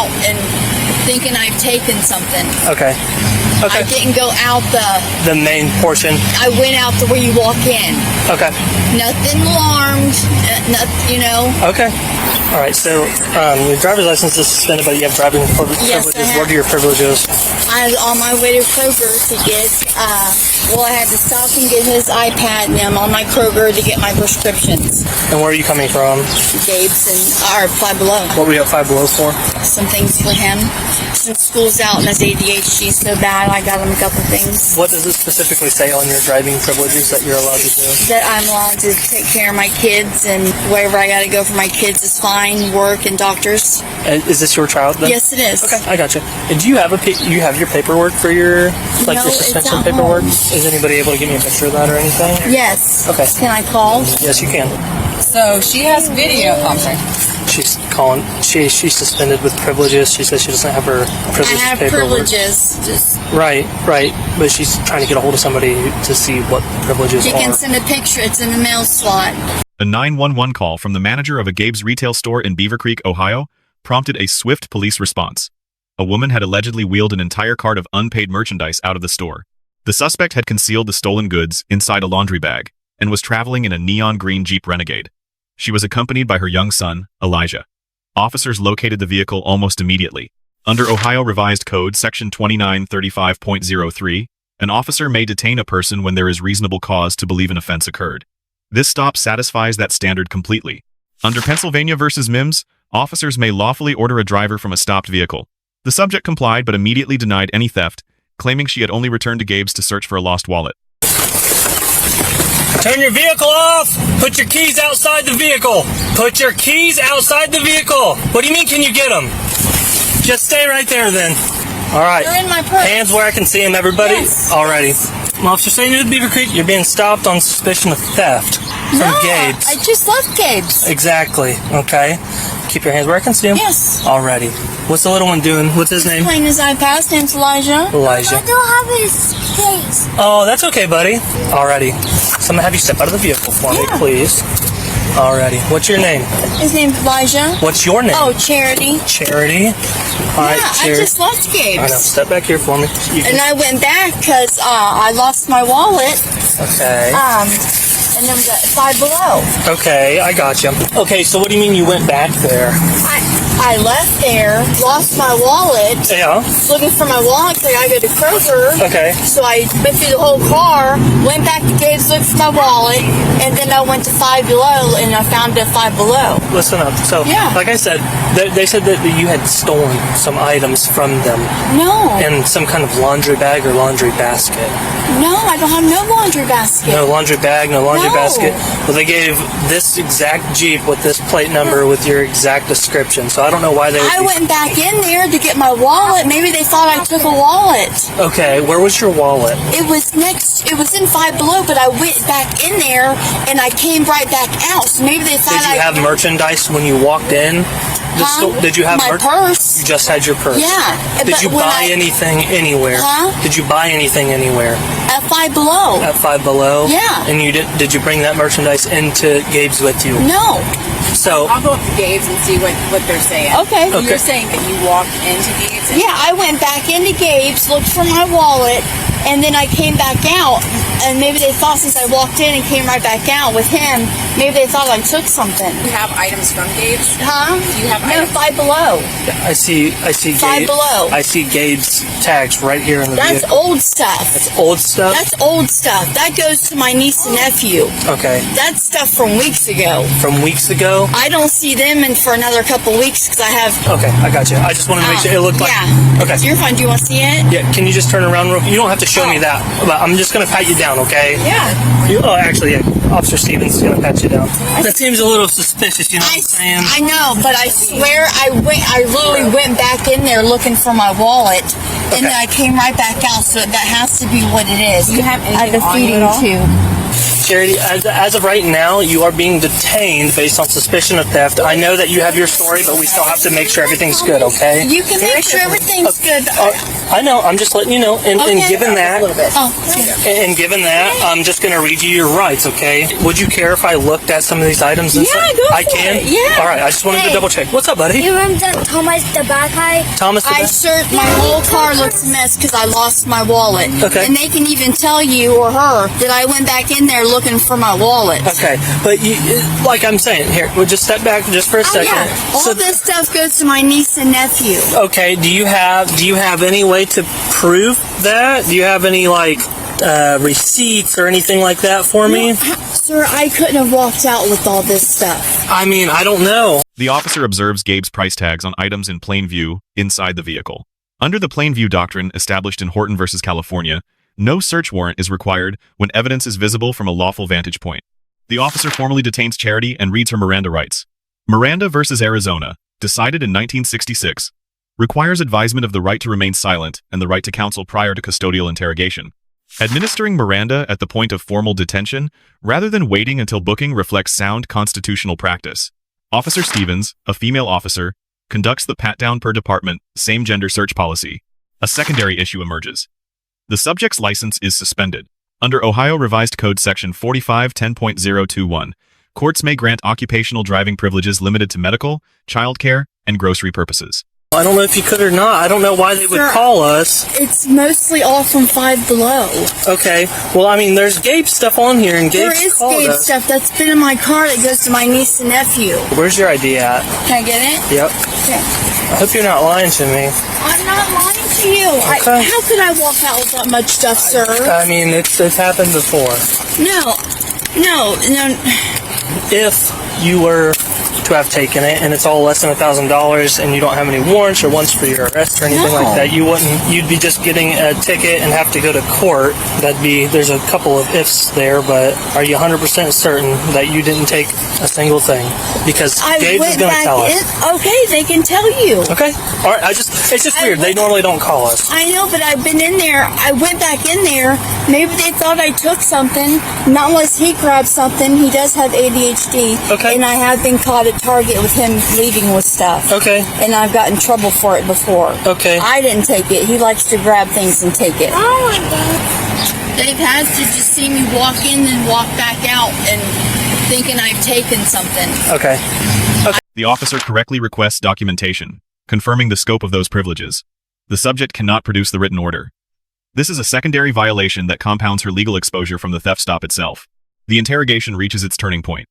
out and thinking I've taken something. Okay. I didn't go out the main portion. I went out to where you walk in. Okay. Nothing alarmed, nothing, you know. Okay. All right, so your driver's license is suspended, but you have driving privileges. Yes, What are your privileges? I was on my way to Kroger to get, I had to stop and get his iPad, and I'm on my Kroger to get my prescriptions. And where are you coming from? Gabes and our Five Below. What were you at Five Below for? Some things for him. Since school's out and his ADHD so bad, I got him a couple things. What does it specifically say on your driving privileges that you're allowed to do? That I'm allowed to take care of my kids, and wherever I got to go for my kids is fine. Work and doctors. Is this your child then? Yes, it is. Okay, I got you. And do you have your paperwork for your your suspension paperwork? Home. Is anybody able to give me a picture of that or anything? Yes. Okay. Can I call? Yes, you can. So she has video. She's calling. She's suspended with privileges. She says she doesn't have her privileges. I have paperwork. privileges. Right. But she's trying to get a hold of somebody to see what privileges You can send a picture. It's in the mail slot. A 911 call from the manager of a Gabe's retail store in Beavercreek, Ohio, prompted a swift police response. A woman had allegedly wheeled an entire cart of unpaid merchandise out of the store. The suspect had concealed the stolen goods inside a laundry bag and was traveling in a neon green Jeep Renegade. She was accompanied by her young son, Elijah. Officers located the vehicle almost immediately. Under Ohio Revised Code Section 2935.03, an officer may detain a person when there is reasonable cause to believe an offense occurred. This stop satisfies that standard completely. Under Pennsylvania v. Mimms, officers may lawfully order a driver from a stopped vehicle. The subject complied but immediately denied any theft, claiming she had only returned to Gabe's to search for a lost wallet. Turn your vehicle off! Put your keys outside the vehicle! Put your keys outside the vehicle! What do you mean, can you get them? Just stay right there then. All right. They're in my purse. Hands where I can see them, everybody. Yes. Alrighty. Officer saying you're at Beavercreek, you're being stopped on suspicion of theft from Gabes. I just left Gabe's. Exactly. Okay. Keep your hands where I can see them. Yes. Alrighty. What's the little one doing? What's his name? Playing his iPad. His name's Elijah. Elijah. I don't have his case. Oh, that's okay, buddy. Alrighty. So I'm gonna have you step out of the vehicle for me, please. Alrighty. What's your name? His name's Elijah. What's your name? Oh, Charity. Charity. Alright, I Charity. just left Gabe's. I know. Step back here for me. And I went back because I lost my wallet. Okay. And then we got Five Below. Okay, I got you. Okay, so what do you mean you went back there? I left there, lost my wallet. Yeah. Looking for my wallet because I gotta go to Kroger. Okay. So I went through the whole car, went back to Gabe's, looked for my wallet, and then I went to Five Below and I found a Five Below. Listen up. So, like I said, they said that you had stolen some items from them. No. In some kind of laundry bag or laundry basket. No, I don't have no laundry basket. No laundry bag, no laundry basket. Well, they gave this exact Jeep with this plate number with your exact description. So I don't know why they. I went back in there to get my wallet. Maybe they thought I took a wallet. Okay, where was your wallet? It was in Five Below, but I went back in there and I came right back out. So maybe they thought Did you have merchandise when you walked in? Did you have my purse? You just had your purse. Yeah. Did you buy anything anywhere? Did you buy anything anywhere? At Five Below. At Five Below? Yeah. And you did you bring that merchandise into Gabe's with you? No. So I'll go up to Gabe's and see what they're saying. Okay. So you're saying that you walked into Gabe's? Yeah, I went back into Gabe's, looked for my wallet, and then I came back out. And maybe they thought since I walked in and came right back out with him, maybe they thought I took something. You have items from Gabe's? Huh? You have no, items? Five Below. I see Five Below. I see Gabe's tags right here in the That's vehicle. old stuff. That's old stuff? That's old stuff. That goes to my niece and nephew. Okay. That's stuff from weeks ago. From weeks ago? I don't see them in for another couple weeks because I have... Okay, I got you. I just wanted to make sure it looked like... Yeah. Okay. You're fine. Do you want to see it? Yeah, can you just turn around real... You don't have to show me that, but I'm just going to pat you down, okay? Yeah. Actually, Officer Stevens is going to pat you down. That seems a little suspicious, you know what I'm saying? I know, but I swear I literally went back in there looking for my wallet, and then I came right back out, so that has to be what it is. Do you have at the anything on you feeding at all? tube. Charity, as of right now, you are being detained based on suspicion of theft. I know that you have your story, but we still have to make sure everything's good, okay? You can make sure everything's good. I know, I'm just letting you know. And given that, and given that, I'm just going to read you your rights, okay? Would you care if I looked at some of these items? And Yeah, go for I can? it. Yeah. All right, I just wanted to double check. What's up, buddy? You remember Thomas the bad guy? Thomas the My whole car looks a mess because I lost my wallet. Okay. And they can even tell you or her that I went back in there looking for my wallet. Okay, but you, like I'm saying, here, we'll just step back just for a second. Yeah. All this stuff goes to my niece and nephew. Okay, do you have any way to prove that? Do you have any receipts or anything like that for me? Sir, I couldn't have walked out with all this stuff. I mean, I don't know. The officer observes Gabe's price tags on items in plain view inside the vehicle. Under the plain view doctrine established in Horton versus California, no search warrant is required when evidence is visible from a lawful vantage point. The officer formally detains Charity and reads her Miranda rights. Miranda versus Arizona, decided in 1966, requires advisement of the right to remain silent and the right to counsel prior to custodial interrogation. Administering Miranda at the point of formal detention, rather than waiting until booking, reflects sound constitutional practice. Officer Stevens, a female officer, conducts the pat-down per department, same-gender search policy. A secondary issue emerges. The subject's license is suspended. Under Ohio Revised Code Section 4510.021, courts may grant occupational driving privileges limited to medical, childcare, and grocery purposes. I don't know if you could or not. I don't know why they would call us. It's mostly all from Five Below. Okay. Well, I mean, there's Gabe stuff on here, and Gabe There is called Gabe us. stuff that's been in my car that goes to my niece and nephew. Where's your ID at? Can I get it? Yep. Okay. I hope you're not lying to me. I'm not lying to you. Okay. How could I walk out with that much stuff, sir? I mean, it's happened before. No. If you were to have taken it and it's all less than $1,000 and you don't have any warrants or ones for your arrest or anything like that, you'd be just getting a ticket and have to go to court. There's a couple of ifs there, but are you 100% certain that you didn't take a single thing? Because Gabe is going to tell us. Okay, they can tell you. Okay. All right. It's just weird. They normally don't call us. I know, but I've been in there. I went back in there. Maybe they thought I took something. Not unless he grabbed something. He does have ADHD. Okay. And I have been caught at Target with him leaving with stuff. Okay. And I've gotten in trouble for it before. Okay. I didn't take it. He likes to grab things and take it. Oh my God. Dave has to just see me walk in and walk back out and thinking I've taken something. Okay. The officer correctly requests documentation, confirming the scope of those privileges. The subject cannot produce the written order. This is a secondary violation that compounds her legal exposure from the theft stop itself. The interrogation reaches its turning point.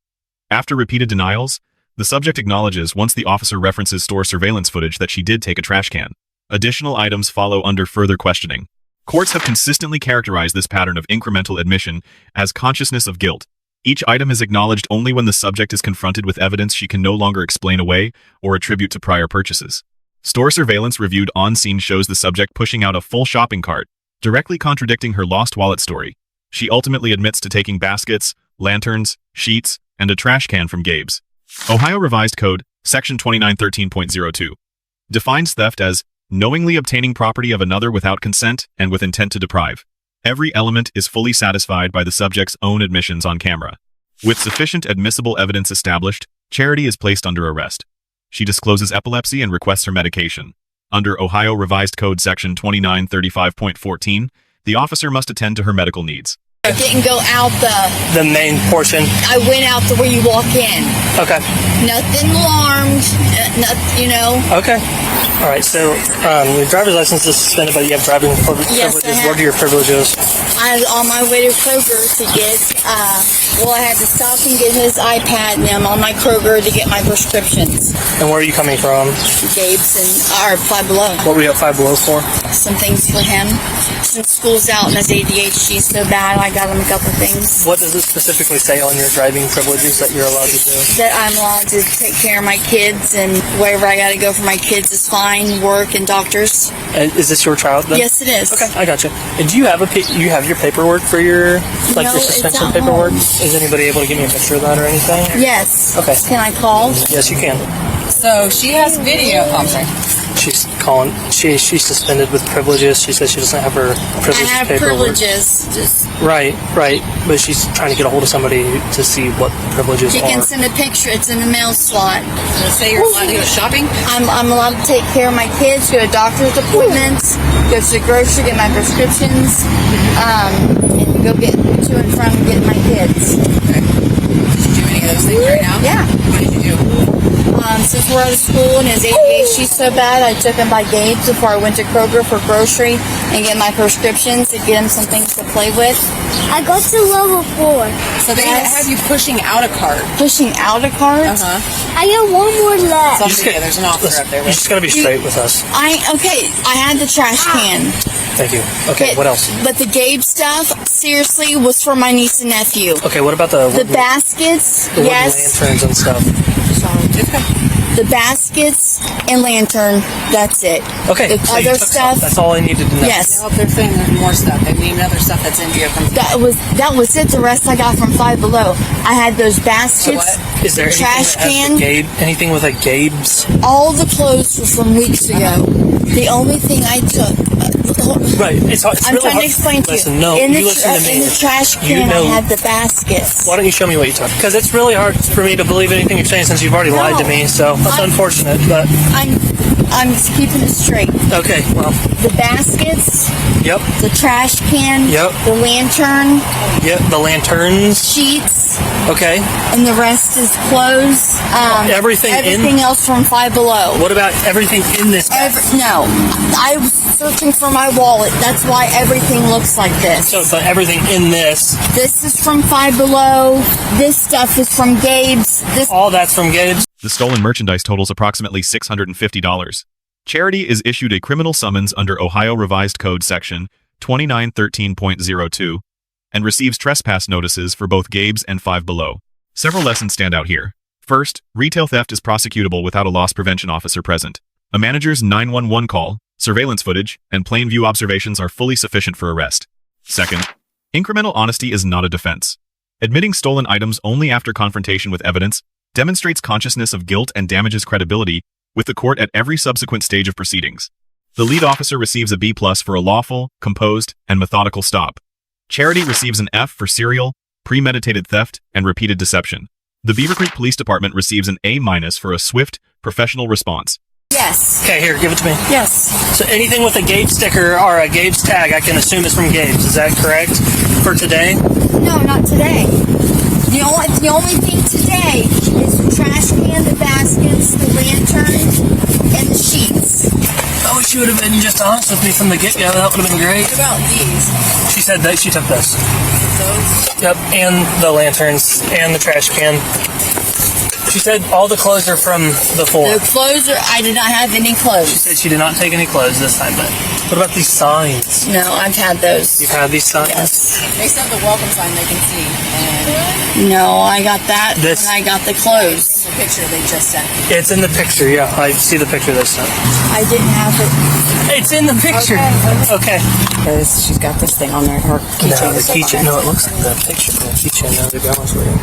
After repeated denials, the subject acknowledges once the officer references store surveillance footage that she did take a trash can. Additional items follow under further questioning. Courts have consistently characterized this pattern of incremental admission as consciousness of guilt. Each item is acknowledged only when the subject is confronted with evidence she can no longer explain away or attribute to prior purchases. Store surveillance reviewed on scene shows the subject pushing out a full shopping cart, directly contradicting her lost wallet story. She ultimately admits to taking baskets, lanterns, sheets, and a trash can from Gabe's. Ohio Revised Code, Section 2913.02, defines theft as knowingly obtaining property of another without consent and with intent to deprive. Every element is fully satisfied by the subject's own admissions on camera. With sufficient admissible evidence established, Charity is placed under arrest. She discloses epilepsy and requests her medication. Under Ohio Revised Code Section 2935.14, the officer must attend to her medical needs. I didn't go out The main portion. I went out to where you walk in. Okay. Nothing alarmed, nothing, Okay. All right. So your driver's license is suspended, but you have driving privileges. Yes, I have. What are your privileges? I was on my way to Kroger to get, I had to stop and get his iPad, and I'm on my Kroger to get my prescriptions. And where are you coming from? Gabes and Five Below. What were you at Five Below for? Some things for him. Since school's out and his ADHD is so bad, I got him a couple things. What does it specifically say on your driving privileges that you're allowed to do? That I'm allowed to take care of my kids, and wherever I got to go for my kids is fine. Work and doctors. Is this your child then? Yes, it is. Okay, I got you. And do you have your paperwork for your No, your it's suspension at paperwork? home. Is anybody able to give me a picture of that or anything? Yes. Okay. Can I call? Yes, you can. So she has video. Oh, I'm sorry. She's calling. She's suspended with privileges. She says she doesn't have her privileges. I have paperwork. privileges. Just Right. But she's trying to get a hold of somebody to see what the privileges you are. can send a picture. It's in the mail slot. Say you're allowed to go shopping. I'm allowed to take care of my kids, go to doctor's appointments, go to the grocery, get my prescriptions, and go get to and from get my kids. Okay. Did you do any of those things right now? Yeah. What did you do? Since we're out of school and his ADHD's so bad, I took him by Gabes before I went to Kroger for grocery and get my prescriptions to get him some things to play with. I go to level 4. So they Yes. have you pushing out a cart. Pushing out a cart. I got one more left. Yeah, there's an officer up there. You just gotta be straight with us. I had the trash can. Thank you. Okay, what else? But the Gabe stuff, seriously, was for my niece and nephew. Okay, what about the baskets, wooden yes. lanterns and stuff? The baskets and lantern, that's it. Okay, The so you other took stuff, some. That's all I needed to know. yes. If they're saying there's more stuff, they named other stuff that's in here from. That was it. The rest I got from Five Below. I had those baskets, Is there anything trash that has can. the Gabe? Anything with a Gabe's? All the clothes were from weeks ago. The only thing I took. Right. It's I'm really trying hard. to explain to you. Listen, no, in you listen to me. In the trash You can, know- I had the baskets. Why don't you show me what you took? Because it's really hard for me to believe anything you're saying since you've already lied to me. So that's unfortunate. But I'm just keeping it straight. okay, well, The baskets, yep, the trash can, Yep. the lantern, yep. The lanterns. sheets, Okay. and the rest is clothes. Everything in- Everything else from Five Below. What about everything in this? No, I was searching for my wallet. That's why everything looks like this. So, but everything in this, This is from Five Below. This stuff is from Gabe's. all that's from Gabe's. The stolen merchandise totals approximately $650. Charity is issued a criminal summons under Ohio Revised Code Section 2913.02 and receives trespass notices for both Gabe's and Five Below. Several lessons stand out here. First, retail theft is prosecutable without a loss prevention officer present. A manager's 911 call, surveillance footage, and plain view observations are fully sufficient for arrest. Second, incremental honesty is not a defense. Admitting stolen items only after confrontation with evidence demonstrates consciousness of guilt and damages credibility with the court at every subsequent stage of proceedings. The lead officer receives a B+ for a lawful, composed, and methodical stop. Charity receives an F for serial, premeditated theft, and repeated deception. The Beavercreek Police Department receives an A- for a swift, professional response. Yes. Okay, here, give it to me. Yes. So anything with a Gabe sticker or a Gabe's tag, I can assume is from Gabe's. Is that correct for today? No, not today. The only thing today is the trash can, the baskets, the lantern, and the sheets. I wish you would have been just honest with me from the get-go. That would have been great. What about these? She said that she took this. Those? Yep, and the lanterns and the trash can. She said all the clothes are from before. The clothes I did not have any She clothes. said she did not take any clothes this time, but what about these signs? No, I've had those. You've had these signs? Yes. They sent the welcome sign they can see. And No, I got that This- when I got the clothes. the picture they just sent. It's in the picture, yeah. I see the picture they sent. I didn't have it. It's in the picture. Okay. Because she's got this thing on there. Her No, the keychain. No, it looks like the picture from the keychain. Now to be honest with you.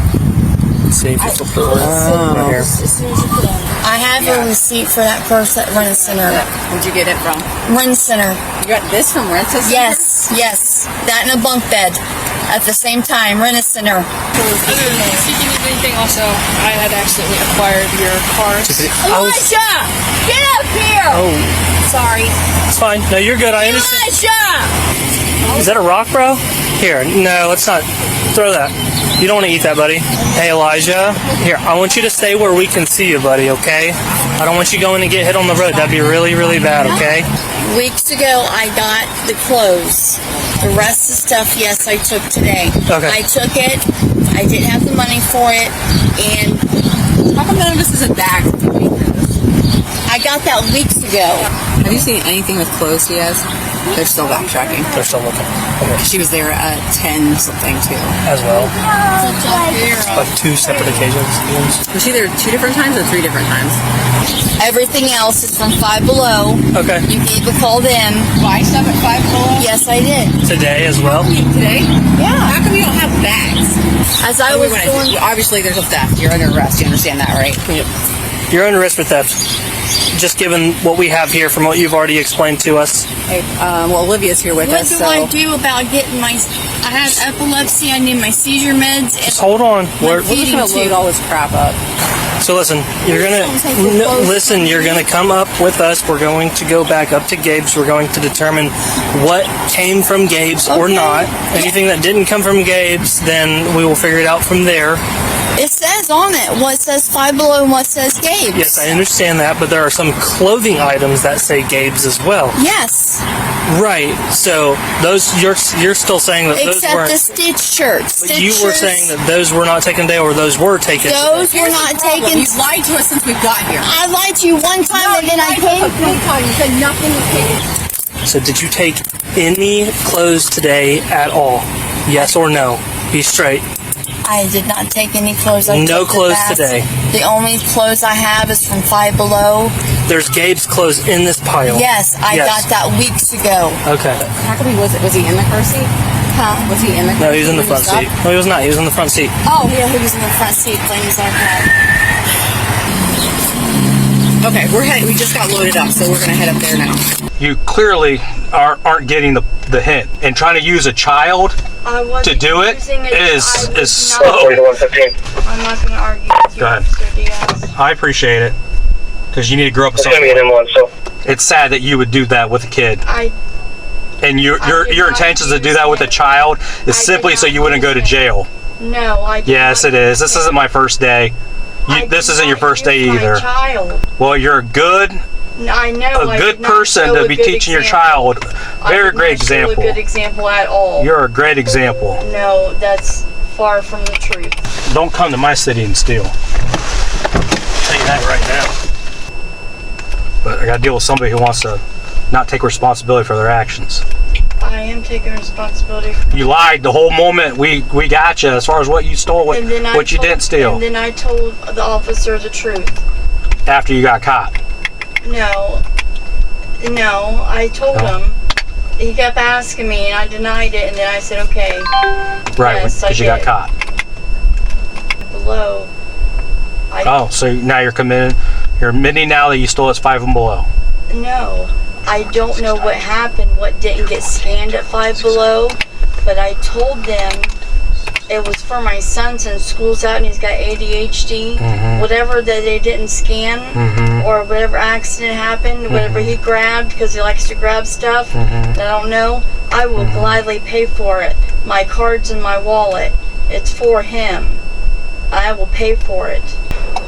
Let's see if you flip it over. Right here. I have a receipt for that purse at Rent Center. Where'd you get it from? Rent Center. You got this from Renta? Yes, yes. That in a bunk bed at the same time. Rent Center. If you need anything, also, I had accidentally acquired your cars. Elijah! Get up here! Oh, Sorry. it's fine. No, you're good. I understand. Elijah! Is that a rock, bro? Here. No, let's not. Throw that. You don't want to eat that, buddy. Hey, Elijah. Here, I want you to stay where we can see you, buddy, okay? I don't want you going to get hit on the road. That'd be really, really bad, okay? Weeks ago, I got the clothes. The rest of the stuff, yes, I took today. Okay. I took it. I didn't have the money for it, and How come none of this isn't back? I got that weeks ago. Have you seen anything with clothes he has? They're still backtracking. They're still looking. Okay. She was there at 10 something too. As well. Like two separate occasions. Was she there 2 different times or 3 different times? Everything else is from Five Below. Okay. You gave a call then. Buy stuff at 5 below? Yes, I did. Today as well. Today? Yeah. How come you don't have bags? As I was going, Obviously there's a theft. You're under arrest. You understand that, right? You're under arrest for theft. just given what we have here from what you've already explained to us. Hey, well, Olivia's here with What us, do so... I do about getting my... I have epilepsy, I need my seizure meds. Just hold on. We're just going to load all this crap up. So listen, you're gonna come up with us. We're going to go back up to Gabe's. We're going to determine what came from Gabe's or not. Anything that didn't come from Gabe's, then we will figure it out from there. It says on it what says Five Below and what says Gabe's. Yes, I understand that, but there are some clothing items that say Gabe's as well. Yes. Right. So those you're still saying that those Except weren't. the Stitch shirts. But you were saying that those were not taken today, or those were taken. Those today. were not taken. You've lied to us since we've got here. I lied to you one time and then I came. You said nothing was taken. So did you take any clothes today at all? Yes or no? Be straight. I did not take any clothes. No clothes today. The only clothes I have is from Five Below. There's Gabe's clothes in this pile. Yes, I got that weeks ago. Okay. How come was he in the car seat? Huh? Was he in the car seat? No, he was in the front seat. No, he was not. He was in the front seat. Oh, yeah, he was in the front seat playing his iPad. Okay, we just got loaded up, so we're going to head up there now. You clearly aren't getting the hint, and trying to use a child to do it is so. I'm not going to argue with you, Go ahead. Mr. Diaz. I appreciate it, because you need to grow up with something. It's sad that you would do that with a kid, and your intentions to do that with a child is simply so you wouldn't go to jail. No, I did Yes, not. it is. This isn't my first day. This isn't your first day either. Child. Well, you're a good person to be teaching your child. Very great example. A good example at all. You're a great example. No, that's far from the truth. Don't come to my city and steal. I'll tell you that right now. But I got to deal with somebody who wants to not take responsibility for their actions. I am taking responsibility for You lied the whole moment we got you as far as what you stole, what you didn't steal. And then I told the officer the truth. After you got caught. No, I told him. He kept asking me, and I denied it, and then I said, okay. Right, yes, because you got caught. Below. So now you're admitting now that you stole his Five and Below. No, I don't know what happened, what didn't get scanned at Five Below, but I told them it was for my son since school's out and he's got ADHD. Whatever that they didn't scan or whatever accident happened, whatever he grabbed because he likes to grab stuff that I don't know, I will gladly pay for it. My card's in my wallet. It's for him. I will pay for it.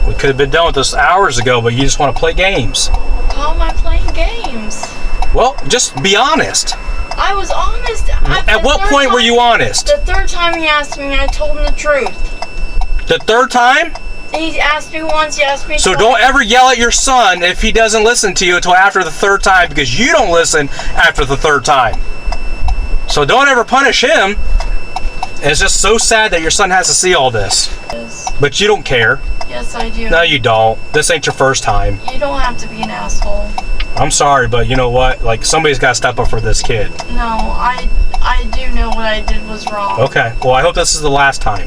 We could have been done with this hours ago, but you just want to play games. How am I playing games? Well, just be honest. I was honest. At what point were you honest? The third time he asked me, I told him the truth. The third time? He asked me once, he asked me So twice. don't ever yell at your son if he doesn't listen to you until after the third time, because you don't listen after the third time. So don't ever punish him. It's just so sad that your son has to see all this. Yes. But you don't care. Yes, I do. No, you don't. This ain't your first time. You don't have to be an asshole. I'm sorry, but you know what? Like, somebody's got to step up for this kid. No, I do know what I did was wrong. Okay. Well, I hope this is the last time.